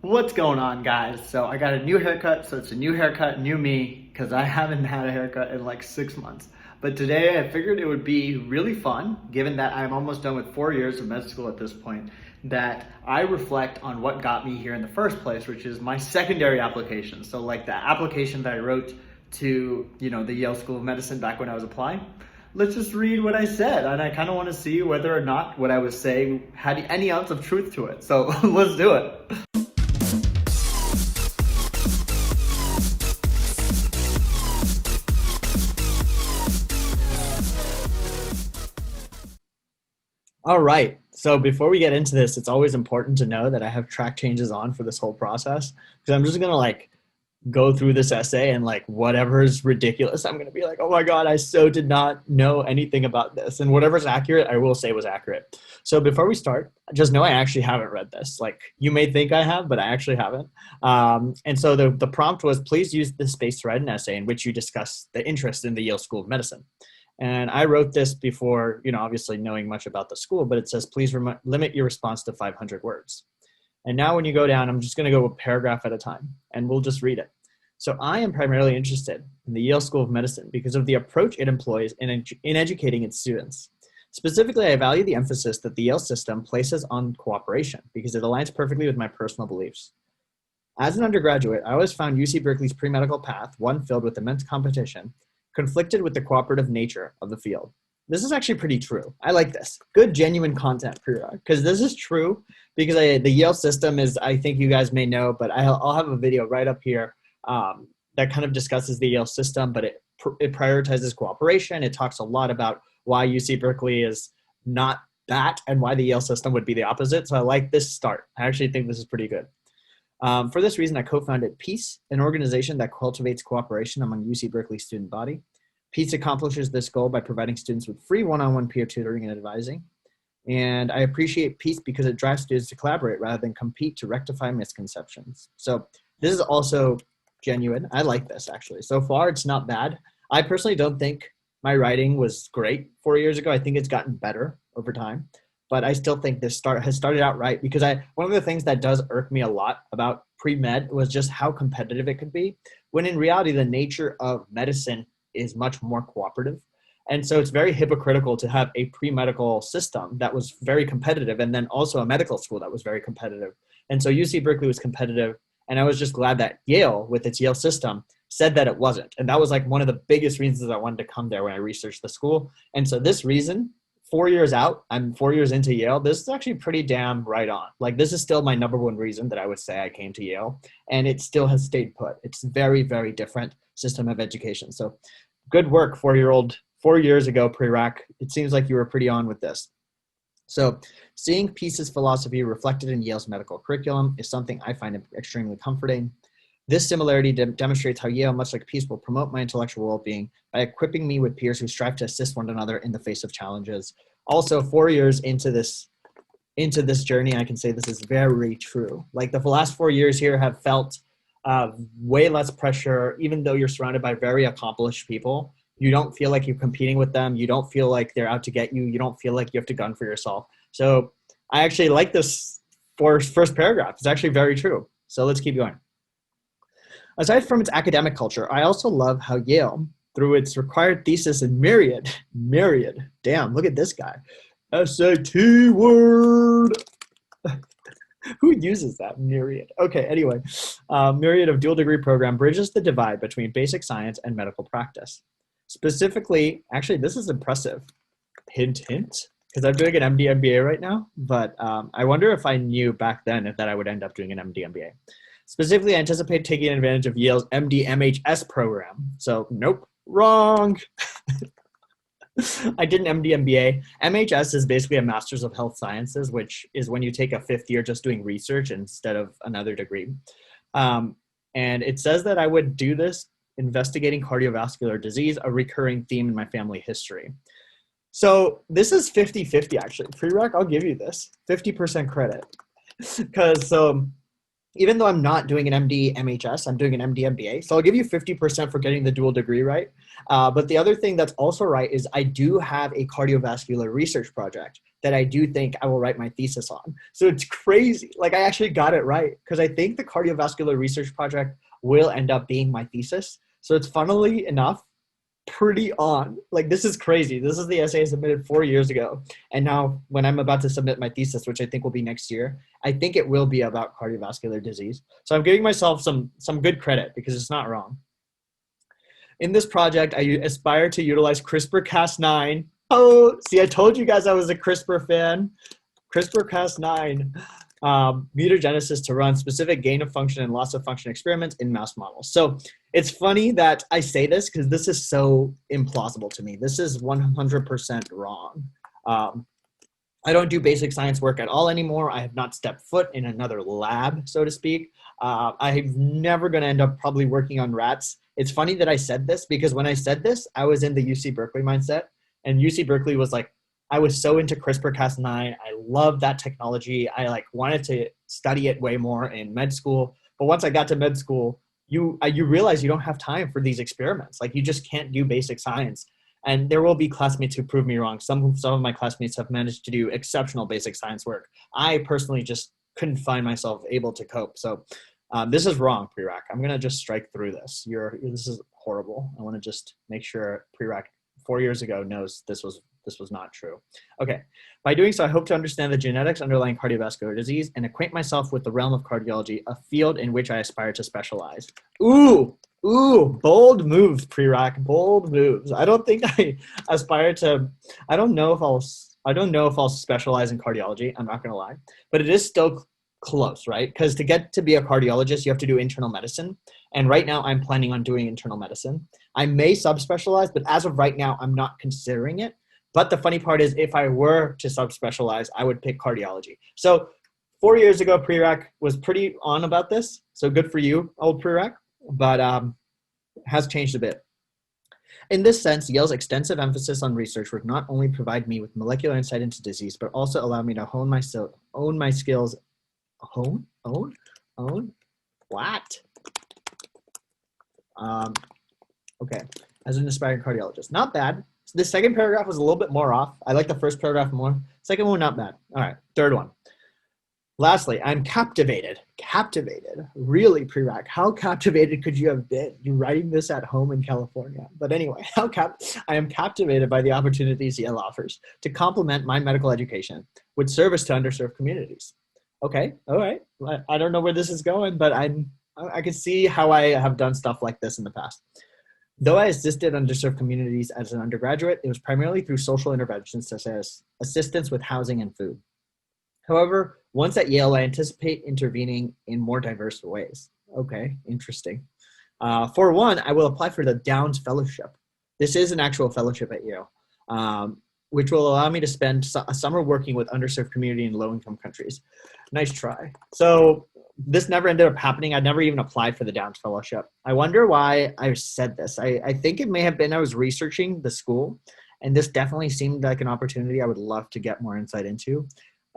What's going on, guys? So I got a new haircut, so it's a new haircut, new me, because I haven't had a haircut in like 6 months. But today I figured it would be really fun, given that I'm almost done with 4 years of med school at this point, that I reflect on what got me here in the first place, which is my secondary application. So like the application that I wrote to, the Yale School of Medicine back when I was applying. Let's just read what I said, and I kind of want to see whether or not what I was saying had any ounce of truth to it. So let's do it. All right. So before we get into this, it's always important to know that I have track changes on for this whole process because I'm just going to go through this essay and whatever's ridiculous, I'm going to be like, oh my God, I so did not know anything about this. And whatever's accurate, I will say was accurate. So before we start, just know I actually haven't read this. You may think I have, but I actually haven't. And so the prompt was, please use this space to write an essay in which you discuss the interest in the Yale School of Medicine. And I wrote this before, obviously knowing much about the school, but it says, please limit your response to 500 words. And now when you go down, I'm just going to go a paragraph at a time, and we'll just read it. So I am primarily interested in the Yale School of Medicine because of the approach it employs in educating its students. Specifically, I value the emphasis that the Yale system places on cooperation because it aligns perfectly with my personal beliefs. As an undergraduate, I always found UC Berkeley's pre-medical path, one filled with immense competition, conflicted with the cooperative nature of the field. This is actually pretty true. I like this. Good, genuine content, Prerak, because this is true because the Yale system is, I think you guys may know, but I'll have a video right up here that kind of discusses the Yale system, but it prioritizes cooperation. It talks a lot about why UC Berkeley is not that and why the Yale system would be the opposite. So I like this start. I actually think this is pretty good. For this reason, I co-founded PEACE, an organization that cultivates cooperation among UC Berkeley student body. PEACE accomplishes this goal by providing students with free one-on-one peer tutoring and advising. And I appreciate PEACE because it drives students to collaborate rather than compete to rectify misconceptions. So this is also genuine. I like this, actually. So far, it's not bad. I personally don't think my writing was great 4 years ago. I think it's gotten better over time. But I still think this has started out right because one of the things that does irk me a lot about pre-med was just how competitive it could be, when in reality, the nature of medicine is much more cooperative. And so it's very hypocritical to have a pre-medical system that was very competitive and then also a medical school that was very competitive. And so UC Berkeley was competitive. And I was just glad that Yale, with its Yale system, said that it wasn't. And that was one of the biggest reasons I wanted to come there when I researched the school. And so this reason, 4 years out, I'm 4 years into Yale, this is actually pretty damn right on. This is still my number one reason that I would say I came to Yale, and it still has stayed put. It's very, very different system of education. So good work, 4 years ago, Prerak. It seems like you were pretty on with this. So seeing PEACE's philosophy reflected in Yale's medical curriculum is something I find extremely comforting. This similarity demonstrates how Yale, much like PEACE, will promote my intellectual well-being by equipping me with peers who strive to assist one another in the face of challenges. Also, 4 years into this journey, I can say this is very true. The last 4 years here have felt way less pressure, even though you're surrounded by very accomplished people. You don't feel like you're competing with them. You don't feel like they're out to get you. You don't feel like you have to gun for yourself. So I actually like this first paragraph. It's actually very true. So let's keep going. Aside from its academic culture, I also love how Yale, through its required thesis and myriad, damn, look at this guy, SAT word. Who uses that? Myriad. Okay, anyway, myriad of dual degree program bridges the divide between basic science and medical practice. Specifically, actually, this is impressive. Hint, hint, because I'm doing an MD MBA right now, but I wonder if I knew back then that I would end up doing an MD MBA. Specifically, I anticipate taking advantage of Yale's MD MHS program. So, nope, wrong. I did an MD MBA. MHS is basically a Master's of Health Sciences, which is when you take a fifth year just doing research instead of another degree. And it says that I would do this investigating cardiovascular disease, a recurring theme in my family history. So this is 50-50 actually. Prerak, I'll give you this, 50% credit. Because even though I'm not doing an MD MHS, I'm doing an MD MBA. So I'll give you 50% for getting the dual degree right. But the other thing that's also right is I do have a cardiovascular research project that I do think I will write my thesis on. So it's crazy. Like I actually got it right because I think the cardiovascular research project will end up being my thesis. So it's funnily enough pretty on. Like this is crazy. This is the essay I submitted 4 years ago. And now when I'm about to submit my thesis, which I think will be next year, I think it will be about cardiovascular disease. So I'm giving myself some good credit because it's not wrong. In this project, I aspire to utilize CRISPR-Cas9. Oh, see, I told you guys I was a CRISPR fan. CRISPR-Cas9 mutagenesis to run specific gain of function and loss of function experiments in mouse models. So it's funny that I say this because this is so implausible to me. This is 100% wrong. I don't do basic science work at all anymore. I have not stepped foot in another lab, so to speak. I'm never going to end up probably working on rats. It's funny that I said this because when I said this, I was in the UC Berkeley mindset. And UC Berkeley was like, I was so into CRISPR-Cas9. I love that technology. I like wanted to study it way more in med school. But once I got to med school, you realize you don't have time for these experiments. Like you just can't do basic science. And there will be classmates who prove me wrong. Some of my classmates have managed to do exceptional basic science work. I personally just couldn't find myself able to cope. So this is wrong, Prerak. I'm gonna just strike through this. This is horrible. I want to just make sure Prerak 4 years ago knows this was not true. Okay, by doing so, I hope to understand the genetics underlying cardiovascular disease and acquaint myself with the realm of cardiology, a field in which I aspire to specialize. Ooh, bold moves, Prerak, bold moves. I don't think I aspire to, I don't know if I'll specialize in cardiology, I'm not gonna lie, but it is still close, right? Because to get to be a cardiologist, you have to do internal medicine. And right now I'm planning on doing internal medicine. I may subspecialize, but as of right now, I'm not considering it. But the funny part is if I were to subspecialize, I would pick cardiology. So 4 years ago, Prerak was pretty on about this. So good for you, old Prerak, but has changed a bit. In this sense, Yale's extensive emphasis on research would not only provide me with molecular insight into disease, but also allow me to hone my skills. Hone? What? Okay, as an aspiring cardiologist. Not bad. So the second paragraph was a little bit more off. I like the first paragraph more. Second one, not bad. All right, third one. Lastly, I'm captivated. Captivated. Really, Prerak, how captivated could you have been? You're writing this at home in California. But anyway, I am captivated by the opportunities Yale offers to complement my medical education with service to underserved communities. Okay, all right. I don't know where this is going, but I can see how I have done stuff like this in the past. Though I assisted underserved communities as an undergraduate, it was primarily through social interventions such as assistance with housing and food. However, once at Yale, I anticipate intervening in more diverse ways. Okay, interesting. For one, I will apply for the Downs Fellowship. This is an actual fellowship at Yale, which will allow me to spend a summer working with underserved community in low-income countries. Nice try. So this never ended up happening. I never even applied for the Downs Fellowship. I wonder why I said this. I think it may have been I was researching the school, and this definitely seemed like an opportunity I would love to get more insight into.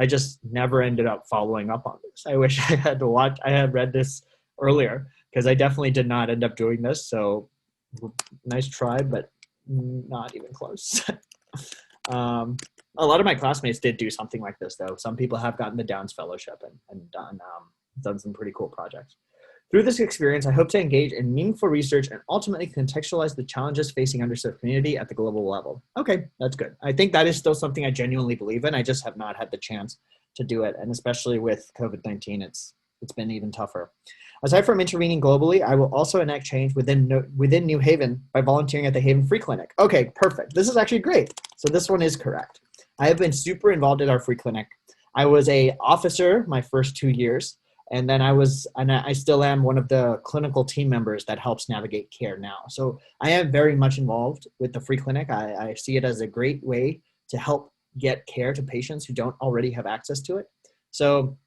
I just never ended up following up on this. I wish I had read this earlier because I definitely did not end up doing this. So nice try, but not even close. A lot of my classmates did do something like this, though. Some people have gotten the Downs Fellowship and done some pretty cool projects. Through this experience, I hope to engage in meaningful research and ultimately contextualize the challenges facing underserved community at the global level. Okay, that's good. I think that is still something I genuinely believe in. I just have not had the chance to do it. And especially with COVID-19, it's been even tougher. Aside from intervening globally, I will also enact change within New Haven by volunteering at the Haven Free Clinic. Okay, perfect. This is actually great. So this one is correct. I have been super involved in our free clinic. I was an officer my first 2 years. And then I still am one of the clinical team members that helps navigate care now. So I am very much involved with the free clinic. I see it as a great way to help get care to patients who don't already have access to it. So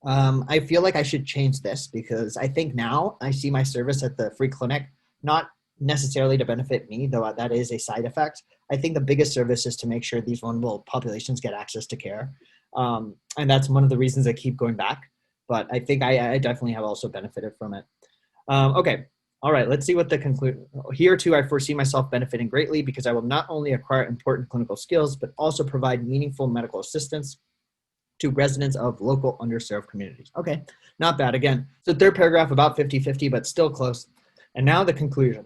I feel like I should change this because I think now I see my service at the free clinic, not necessarily to benefit me, though that is a side effect. I think the biggest service is to make sure these vulnerable populations get access to care. And that's one of the reasons I keep going back. But I think I definitely have also benefited from it. Okay, All right, let's see what the conclusion. Here too, I foresee myself benefiting greatly because I will not only acquire important clinical skills, but also provide meaningful medical assistance to residents of local underserved communities. Okay, not bad. Again, so third paragraph about 50-50, but still close. And now the conclusion.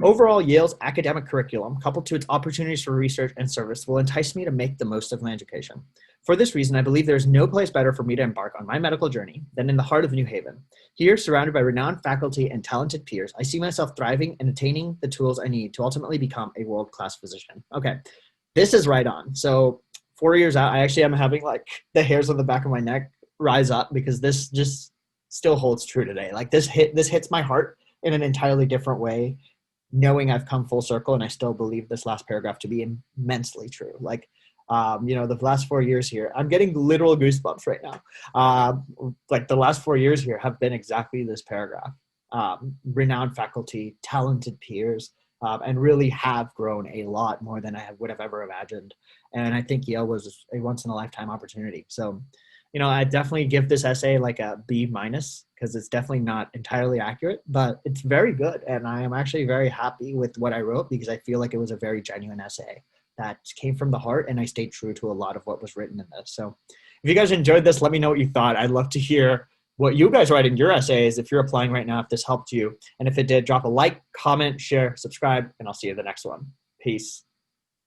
Overall, Yale's academic curriculum, coupled to its opportunities for research and service, will entice me to make the most of my education. For this reason, I believe there is no place better for me to embark on my medical journey than in the heart of New Haven. Here, surrounded by renowned faculty and talented peers, I see myself thriving and attaining the tools I need to ultimately become a world-class physician. Okay, this is right on. So 4 years out, I actually am having like the hairs on the back of my neck rise up because this just still holds true today. Like this hits my heart in an entirely different way, knowing I've come full circle, and I still believe this last paragraph to be immensely true. Like, the last 4 years here, I'm getting literal goosebumps right now. Like the last 4 years here have been exactly this paragraph. Renowned faculty, talented peers, and really have grown a lot more than I would have ever imagined. And I think Yale was a once in a lifetime opportunity. So, I definitely give this essay like a B minus because it's definitely not entirely accurate, but it's very good. And I am actually very happy with what I wrote because I feel like it was a very genuine essay that came from the heart, and I stayed true to a lot of what was written in this. So if you guys enjoyed this, let me know what you thought. I'd love to hear what you guys write in your essays if you're applying right now, if this helped you. And if it did, drop a like, comment, share, subscribe, and I'll see you in the next one. Peace.